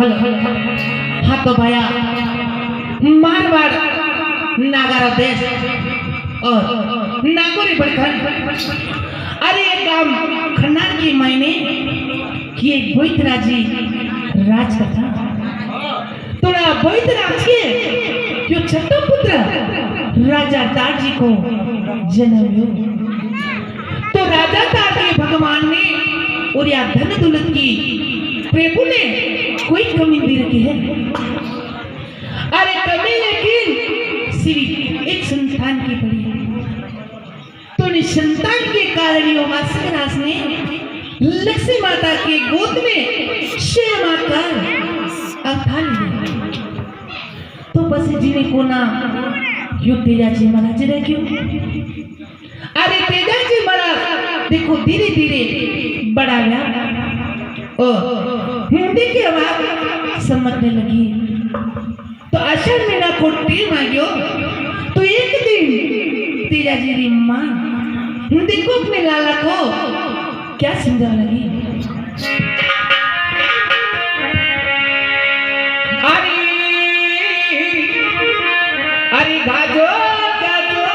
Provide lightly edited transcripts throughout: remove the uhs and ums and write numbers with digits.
हाँ तो भैया मारवाड़ नागारा देश और नागौरी बड़खंड अरे एक काम खन्नार की मायने कि एक बोईतराजी राज कथा थोड़ा बोईतराज के जो छठा पुत्र राजा तारजी को जन्म हुआ तो राजा तारजी भगवान ने और या धन दौलत की प्रभु ने कोई कमी नहीं रखी है। अरे कमी लेकिन सिर्फ एक संतान की पड़ी है तो निसंतान के कारण यो वासुदेव ने लक्ष्मी माता के गोद में श्यामा कर अवतार लिया तो बस जिन्हें को ना यो तेजाजी महाराज रह क्यों। अरे तेजाजी महाराज देखो धीरे धीरे बड़ा गया हिंदी की आवाज समझने लगी तो आषाढ़ महीना को टीम आ गयो तो एक दिन तेजाजी री माँ हिंदी को अपने लाला को क्या समझा लगी। अरे गाजो गाजो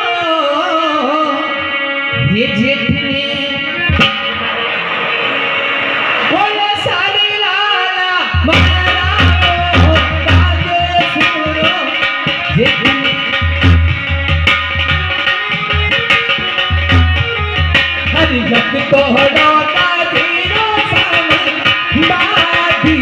ये जेठ ने बोले सारे लाला मारा हो गाजो सुनो जेठ ने हरि जग तो हटाता धीरो सामने बाधी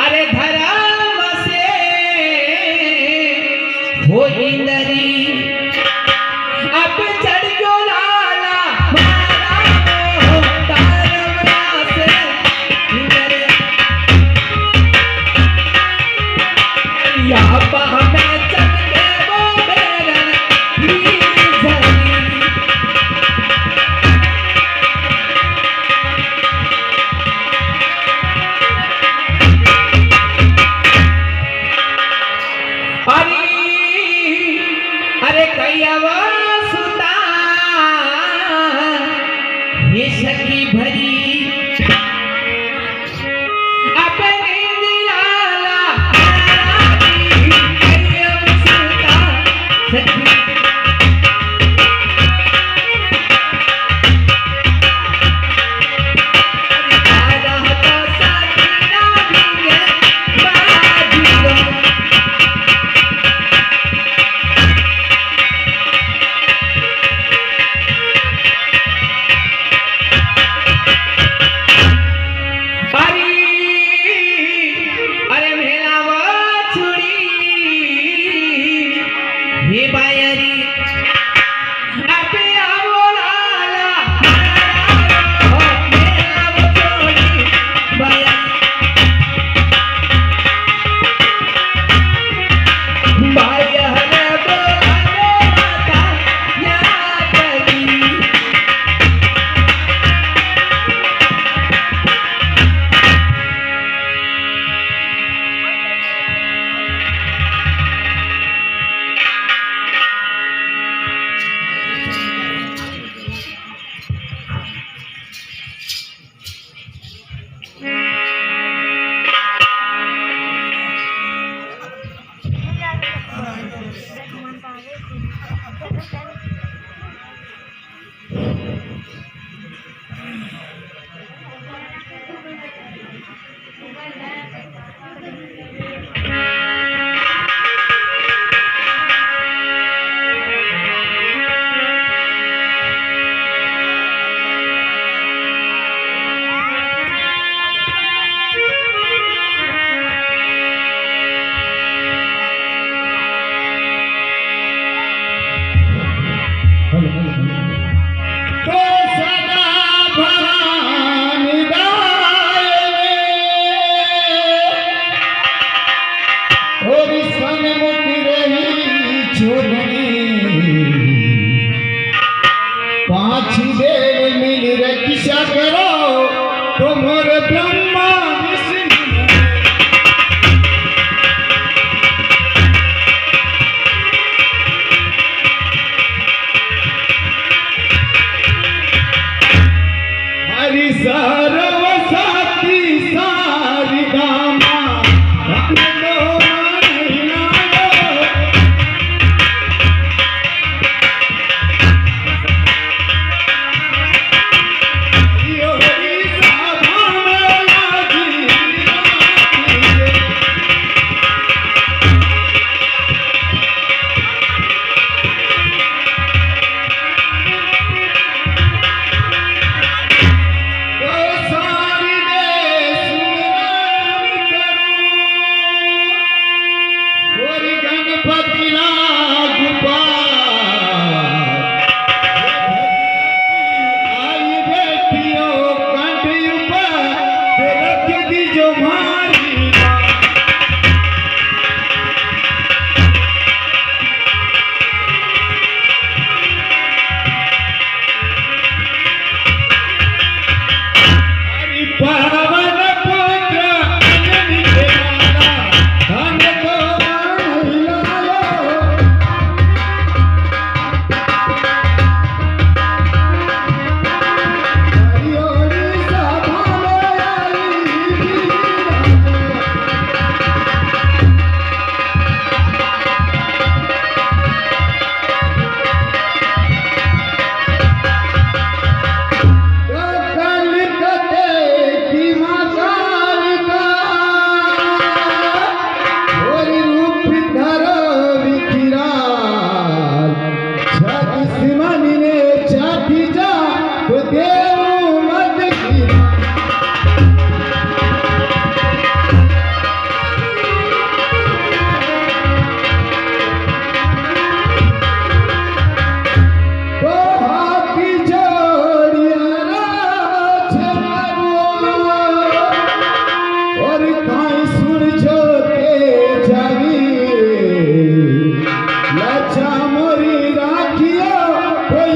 अरे धर्म से हो इंदरी अब चढ़ गयो लाला मारा हो धर्म से काई सुन जो के जावी लाचा मोरी राखियो कोई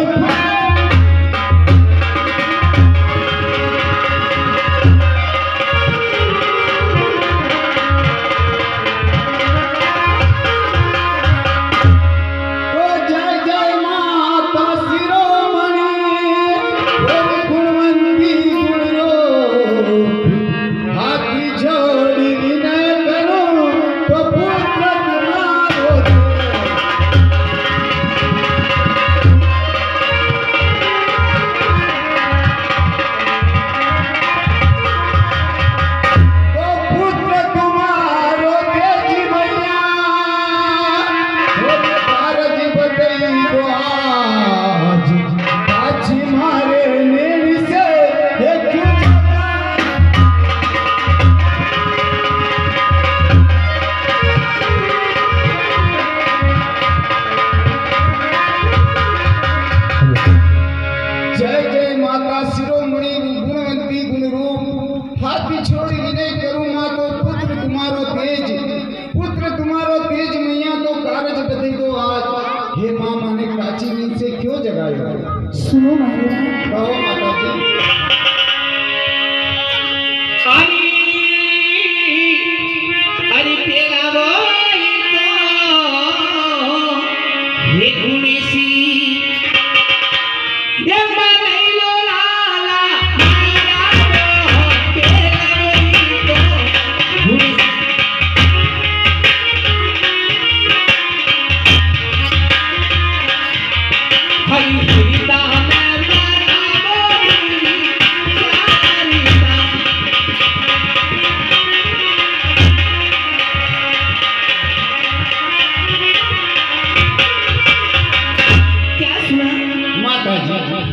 सुनो महाराज, कहो माता जी। अरे पेला बोई तो ये कुणेसी ये मनैलो लाला माया दो पेला बोई तो कुणेसी हरी सीता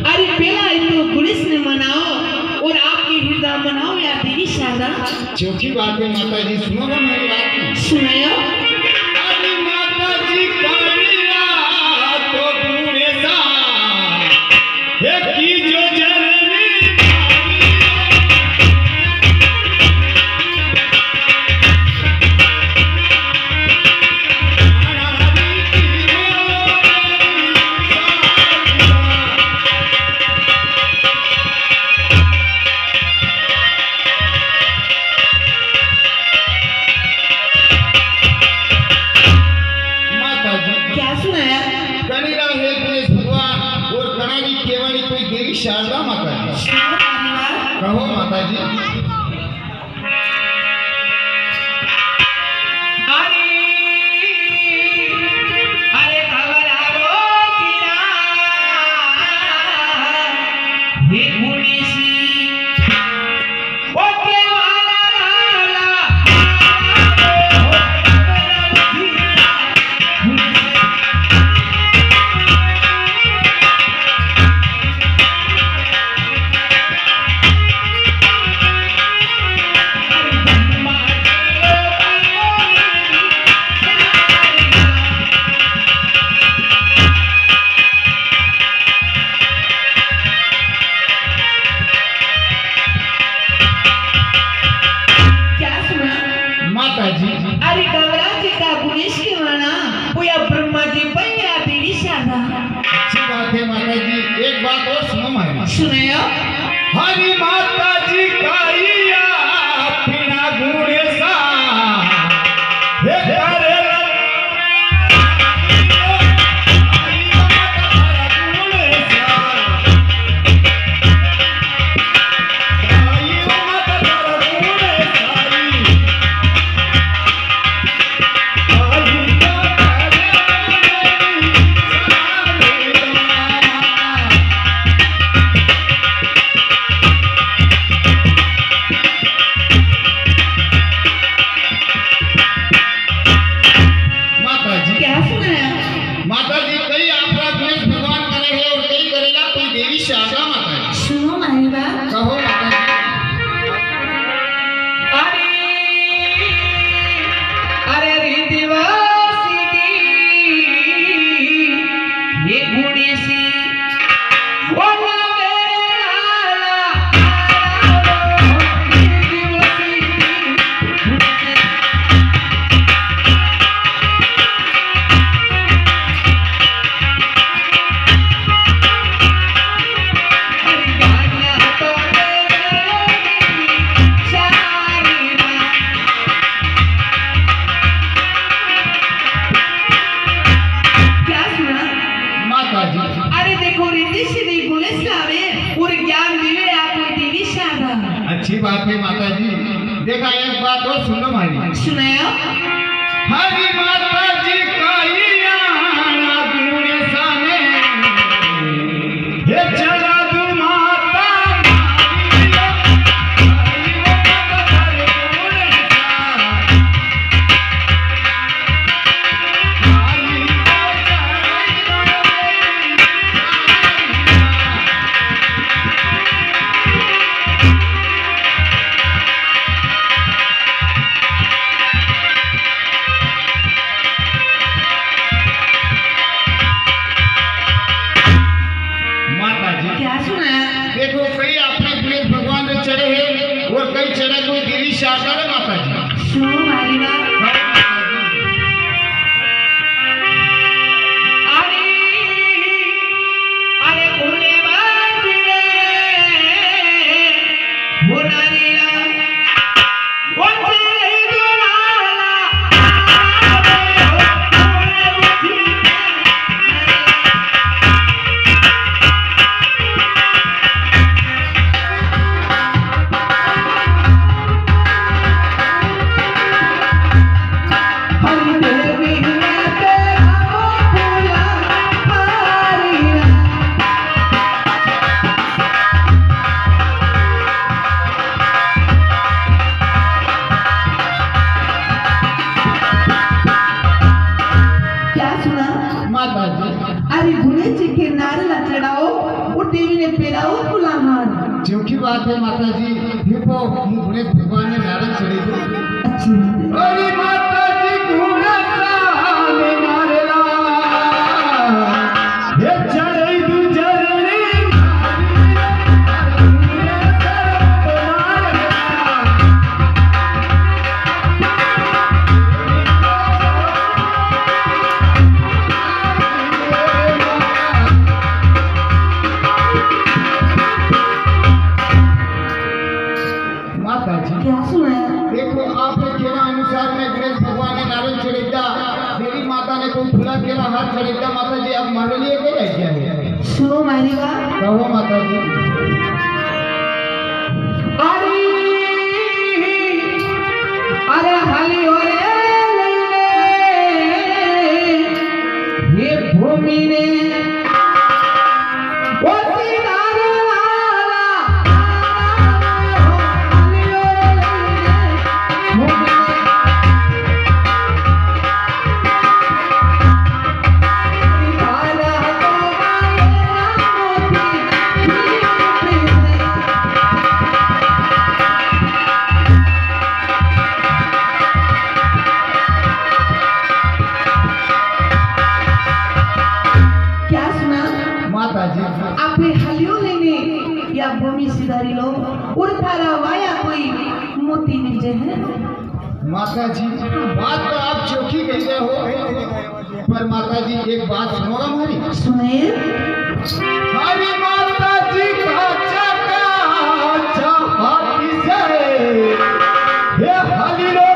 अरे पहला तो पुलिस ने मनाओ और आपकी हृदय मनाओ या देवी शारदा। चौथी बात है माता जी, सुनो ना मेरी बात सुनायो। अरे माता जी कालिया तो बूढ़े सा हे की जो जननी शारदा माता जी। कहो माता जी। अरे घबराओ किरा हे मुनीसी ओ केवाला लाला अरे गवराज का गुणेश के माना वो या ब्रह्मा जी पर या देवी शारदा। अच्छी बात है माता जी, एक बात और सुनो माता। सुनायो। हरी माता जी काइया बिना गुणे सा हे करे सुनाया हरी माता जी काइया गुणे साने ये चला दू माता क्या सुनाया देखो कई अपने गणेश भगवान ने चढ़े हैं और कई चढ़े कोई देवी शारदा है माता जी। सुनो मारी बात अरे अरे भोले बाबा भोलारी राम माता जी अरे भोले जी के नारे चढ़ाओ वो देवी ने पेराओ फुलाहार जो की बात है माता जी देखो गणेश भगवान ने नारद चढ़े थे। अच्छी बात है। अरे माता जी गुणे साने नारेला ये चढ़े दू जरनी माता जी क्या सुनाया देखो आपने केला अनुसार में गणेश भगवान ने नारद चढ़ेगा देवी माता ने कोई फूला केला हाथ चढ़ेगा माता जी अब हमारे लिए क्या है सुनो मारी बात कहो माता जी। अरे अरे हाली हो रे ये भूमि ने माता जी आपने हलियो लेने या भूमि सिधारी लो उड़तारा वाया कोई मोती निजे है माता जी बात तो आप चौकी कहते हो पर माता जी एक बात सुनोगा हमारी सुने हरी माता जी का चका हाथी से ये हलीलो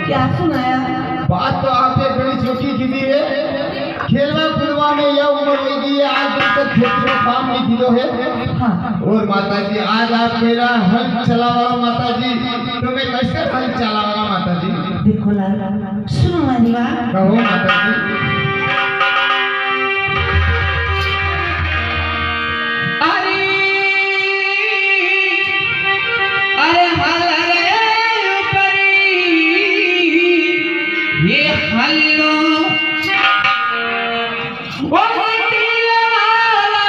क्या सुनाया बात तो आपने बड़ी चौकी की दी है खेलवा कूदवा में यह उम्र लगी है आज तक खेत में काम नहीं किया है। हाँ। और माता जी आज आप मेरा हल चलावा माता जी तो मैं कैसे हल चलावा माता जी देखो लाल सुनो मारी बात कहो माता जी। अरे अरे हल ये हल्लो ओ हटिया वाला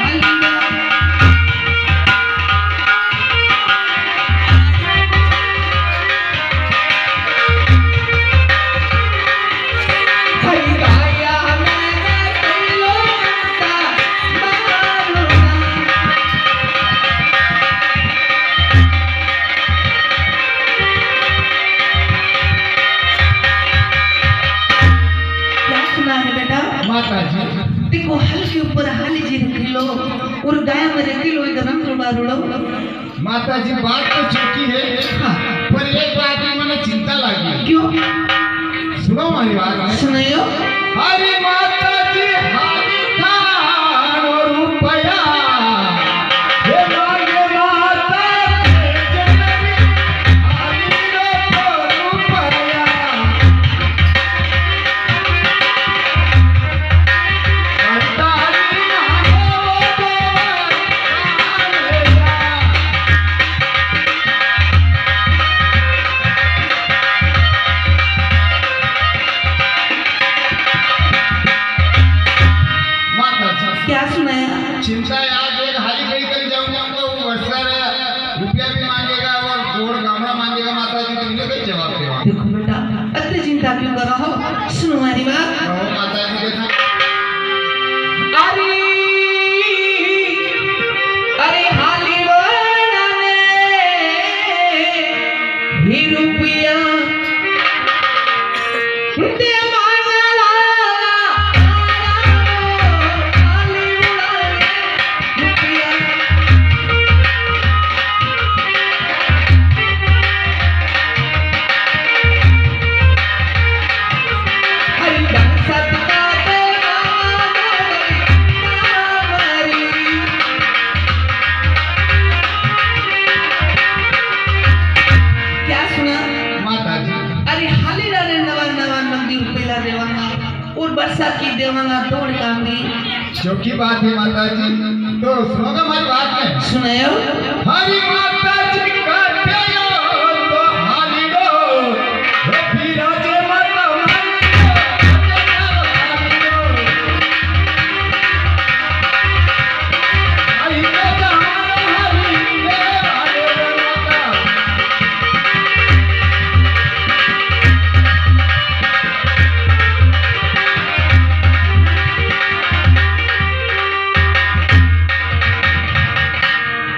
हल्लो हल्लो ऊपर हाली जी रखिलो और गाय में रखिलो इधर रंग मारुलो माता जी बात तो चौकी है हाँ पर एक बात में मैंने चिंता लगी क्यों सुनो हमारी बात सुनायो हरी माता जी हाली खान और रुपया हे मांगे माता जननी हाली रो रुपया कंटाली मांगो माता जी क्या सुनाया चिंता है आज एक हाली कहीं कहीं जाऊंगा तो वो वर्षा रुपया भी मांगेगा और गोड़ गामड़ा मांगेगा माता जी तो इन्हें कहीं जवाब देवा देखो बेटा अत्ते चिंता क्यों कर रहा हो सुनो हमारी बात कहो माता जी देखा अरे अरे हाली बनाने ही रुपया दे मांगला हाली बनाने रुपया अरे बंसत का क्या सुना माता जी अरे हाली रे नवा नवा नंदी रुपया देवाना और बरसा की देवाना दौड़ कांगी चौकी बात है माता जी तो सुनोगा हमारी बात में सुनायो हरी माता जी का प्यायो तो हाली रो हे फिराजे माता हाली रो जहान हाली रे हाली माता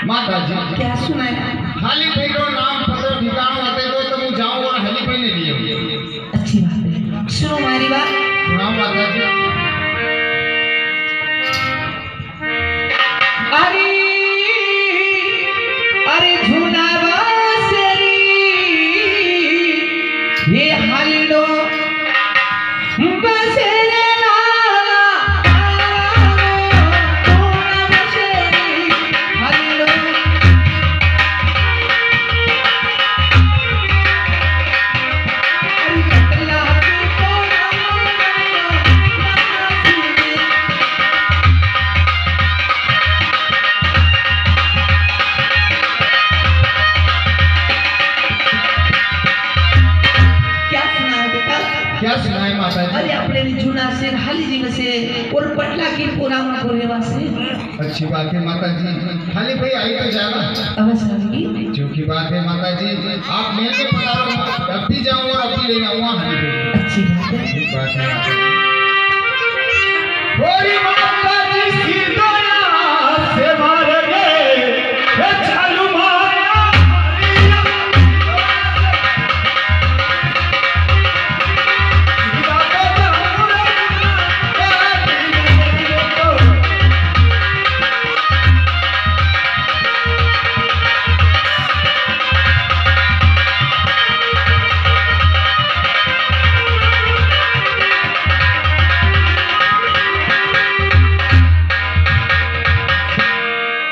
माता जी क्या सुनाया हाली भाई रो नाम पतो ठिकाना होते तो मैं जाऊं और हाली भाई ने लिए अच्छी बात है सुनो हमारी बात सुनाओ माता जी अरे अरे झूला बासरी ये हालिडो बसेरे लाला झूला बसेरी हालिडो अरे कतला की कोना क्या सुना है बेटा क्या सुनाए माता जी अरे अपने जूना से हाली जी में से और पटला की पुराना कोरेवा से अच्छी बात है माता जी हाली भाई आई तो जाना अवश्य आएगी जो की बात है माता जी आप मेल में पधारो अब भी जाऊं और अब भी लेना हुआ हाली भाई अच्छी बात है ठीक बात है माता जी गोरी माता जी सीधोया से मार गए हे चालू मारा हरिया सीधा तो जाऊं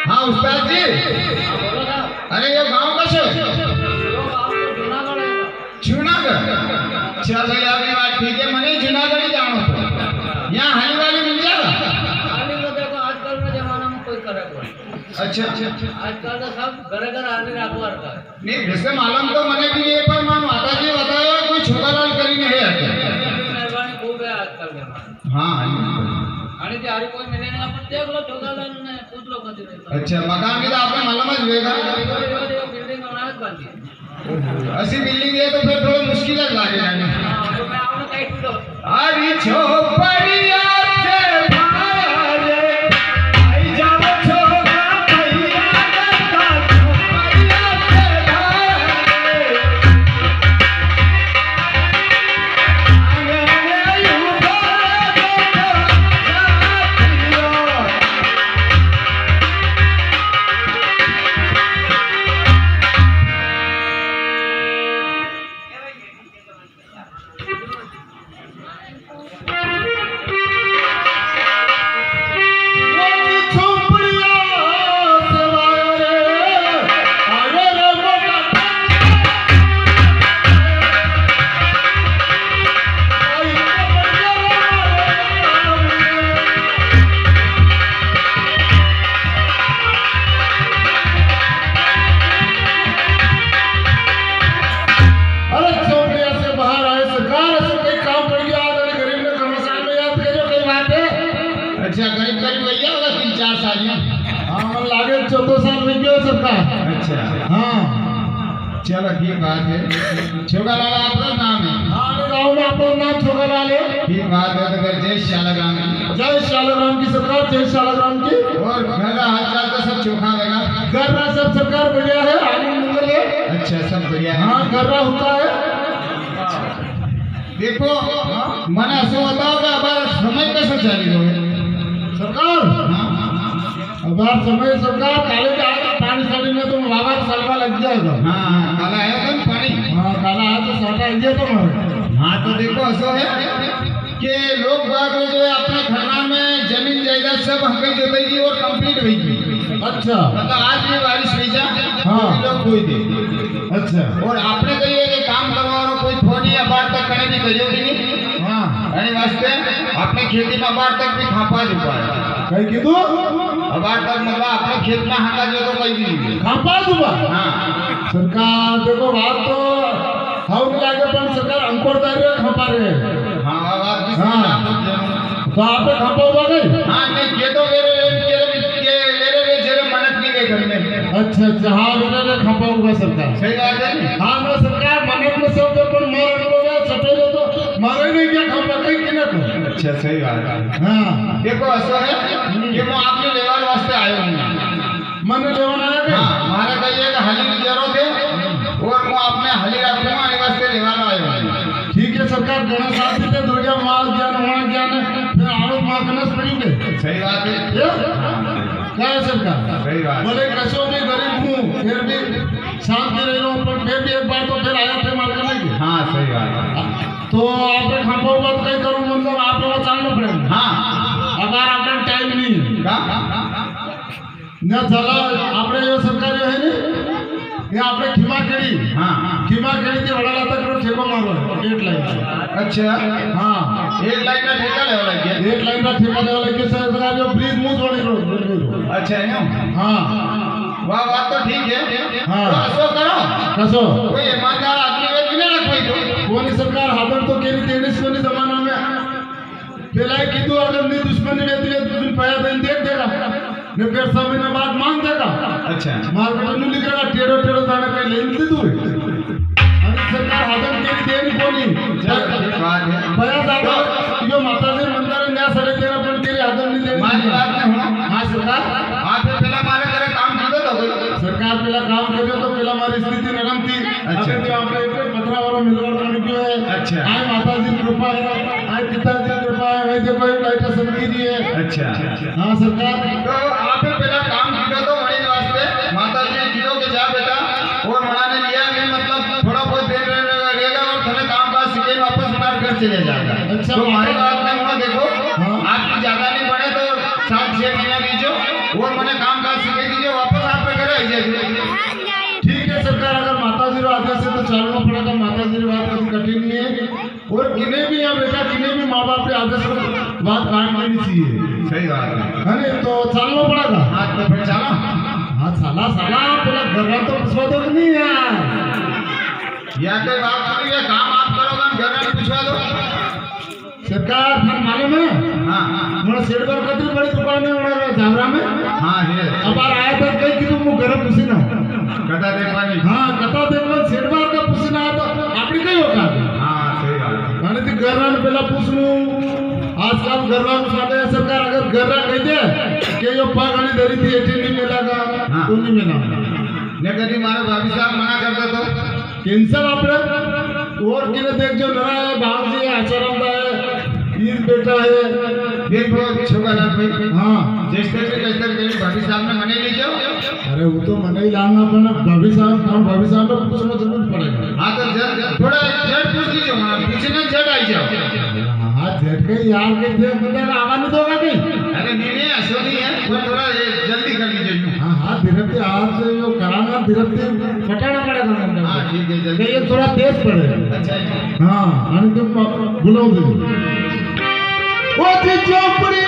हाँ उस्ताद जी अरे ये गांव का शो जूनागढ़ चलो यार ये बात ठीक है मने जूनागढ़ ही जाना तो यहाँ हाली वाली मिल जाएगा हाली तो देखो आजकल के जमाना में कोई करे कोई अच्छा अच्छा आजकल तो सब घर घर आने रखवार का नहीं वैसे मालूम तो मने भी ये पर मैं माता जी बताया कोई छोटा लाल करी नहीं है मेहरबानी खूब है आजकल के जमाना हाँ आणि ते हरी कोई मिले ना पण देख लो छोटा ने पूछ लो कधी देता अच्छा मकान की तो आपने मालूम है लेगा बिल्डिंग बनावत बांधी ऐसी बिल्डिंग है तो फिर थोड़ा मुश्किल है लागे जाने हां तो मैं आवने काही तो अरे झोपड़िया से भारे आई जाओ छोरा भैया का झोपड़िया से भारे आंगन में यूं बोलो साथियों अच्छा करीब करीब भैया होगा 3-4 साल में। हाँ मन लागे 14 साल में गयो सरकार। अच्छा हाँ चलो ठीक बात है। छोगा लाला आपका नाम है? हाँ गाँव में अपना नाम छोगा लाल है। ठीक बात है। तो फिर जय शालग्राम की। जय शालग्राम की सरकार, जय शालग्राम की। और घर का हाल चाल तो सब चोखा लगा? घर में सब सरकार बढ़िया है, आनंद मंगल है। अच्छा सब बढ़िया है। हाँ घर में होता है। देखो मैंने ऐसा बताओ कि अब समय कैसे चली रही है सरकार? हाँ अब आप समय सरकार काले के आए पानी साड़ी में तो बाबा सालवा लग जाएगा। हाँ काला है तो पानी। हाँ काला है तो साटा ये तो मारे। हाँ तो देखो ऐसा है कि लोग बाग जो है अपने घरना में जमीन जायदाद सब हमें जोतेगी और कंप्लीट होगी। अच्छा मतलब आज भी बारिश हुई जा हाँ। लोग कोई दे। अच्छा और आपने कहिए कि काम करवाओ कोई फोन या बार तक कने भी करियोगी नहीं। हाँ एनी वास्ते अपने खेती में बार तक भी खापा जुपा है। कहीं की दो बार तक मतलब अपने खेत में हाका जो तो कहीं भी नहीं। खापा दुबा। हाँ सरकार देखो बात तो हाउ नहीं लागे पर सरकार अंकुर दारे खापा रहे। हाँ बात भी हाँ। तो आपने खापा हुआ गई? हाँ नहीं ये तो मेरे जेरे मन्नत नहीं गई घर में। अच्छा अच्छा हाँ मेरे खापा हुआ सरकार। सही बात है। हाँ मैं सरकार मन्नत में सब जो पर मोर को सटेलो तो मारे नहीं क्या खापा कहीं कि ना को। अच्छा सही बात है। हाँ देखो ऐसा है कि मैं आपने लेवार वास्ते आयो हूँ। मन लेवाना है क्या? हाँ हमारा कहिए कि हली की जरूरत है और मैं अपने हली रखूंगा इस वास्ते लेवाना आयो हूँ। ठीक है सरकार गणेश आदि से दुर्गा माल ज्ञान वहाँ ज्ञान फिर आरोप माँ कनस पड़ी गए। सही बात है। क्या है सरकार? सही बात। बोले कसो भी गरीब हूँ फिर भी शांति रह रहा हूँ पर फिर भी एक बार तो फिर आया थे माल करने की। हाँ सही बात है। तो आपने खापा बात कहीं करूँ मतलब आप लोग चालना पड़ेगा। हाँ अगर आपका टाइम नहीं है न चला आपने ये सरकार जो है ना ये आपने खिमा केड़ी। हाँ खिमा केड़ी के वड़ा लाता करो ठेको मारो 8 लाइन। अच्छा हाँ 1 लाइन का ठेका ले वाला क्या? 8 लाइन का ठेका ले वाला के सरकार जो ब्रिज मुंह छोड़ी रो। अच्छा है ना। हाँ वाह बात तो ठीक है। हाँ। तो ऐसा करो कसो कोई ईमानदार आदमी को किने रखवाई दो। कोनी सरकार हादर तो केरी तेनिस कोनी जमाना में पेलाई कीधु अगर नहीं दुश्मनी रहती है तो दिन पया दिन देख देगा ने फिर 6 महीने बाद मांग देगा। अच्छा मार्केट में लिख रहा टेढ़ो टेढ़ो दाने पे ले ली तू और सरकार हादर केरी देनी कोनी बात है। पया दादा यो माता जी मंदिर में ना सड़े तेरा पण केरी हादर नहीं देनी। मारी बात नहीं हो। हाँ सरकार आप पहला मारे करे काम कीधो तो कोई। सरकार पहला काम करे तो पहला हमारी स्थिति नरम थी। अच्छा। अभी तो आपने एक पत्रा वाला मिलवर बन गयो है। अच्छा। आए माता जी कृपा है आए पिताजी कृपा है वैसे कोई लाइट समझी दी है। अच्छा हाँ सरकार तो आप पहला काम कीधो तो वही वास्ते माता जी ने कीधो के जा बेटा और मना ने लिया मैं मतलब थोड़ा बहुत देर रहेगा और थोड़े काम काज सीखे वापस हमारे घर चले जाएगा। अच्छा। तो हमारी बात में हुआ देखो हाँ। आपकी ज्यादा नहीं बढ़े तो 7-6 महीना दीजिए और मैंने काम काज सीखे दीजिए वापस आप पे करे आई जाइए। ठीक है सरकार अगर माता जी आदेश से तो चलना पड़ेगा। माता जी बात कभी कठिन नहीं है और किन्हें भी या बेटा किन्हें भी माँ बाप के आदेश पर बात काट लेनी चाहिए। सही बात है। है ना तो चलना पड़ेगा। हाँ तो फिर चलो। हाँ साला साला पहला घर तो पूछवा दो कि नहीं यार। या कोई बात सुनी है काम आप करोगे घर में पूछवा दो। सरकार फिर मालूम है हाँ मोड़ा सेडवर कतरी बड़ी दुकान है मोड़ा जावरा में। हाँ है अब आया था कई किलो मु घर पुसी ना। कथा देखवानी। हाँ कथा देखवा सेडवर का पुसी ना तो आपड़ी कई होगा। हाँ सही बात है। माने ती घर में पहला पूछनु आजकल घर में साथे सरकार अगर घर में कह दे कि यो पागली धरी थी एटी नहीं मिलेगा हाँ। तो नहीं मिला। ने कभी मारे भाभी साहब मना करते तो कैंसर आपने और किने देख जो नरा है भाव जी आचरण है ईद बेटा है देखो छोगा ना भाई। हाँ जैसे भी कैसे कभी भाभी साहब ने मने लीजिए। अरे वो तो मने ही लाना पड़ना भाभी साहब को पूछना जरूर पड़ेगा। हाँ तो थोड़ा झट पूछ लीजिए वहाँ पूछने झट आई जाओ। हाँ झटके यार के थे मतलब आवाज नहीं दोगा कहीं अरे नहीं ऐसा नहीं है पर थोड़ा ये जल्दी कर लीजिए हाँ हाँ धीरे हाथ से जो कराना धीरे पटाना पड़ेगा हाँ ठीक है जल्दी ये थोड़ा तेज पड़े अच्छा जी हाँ आणि तुम बुलाओ दे ओ ती चोपड़ी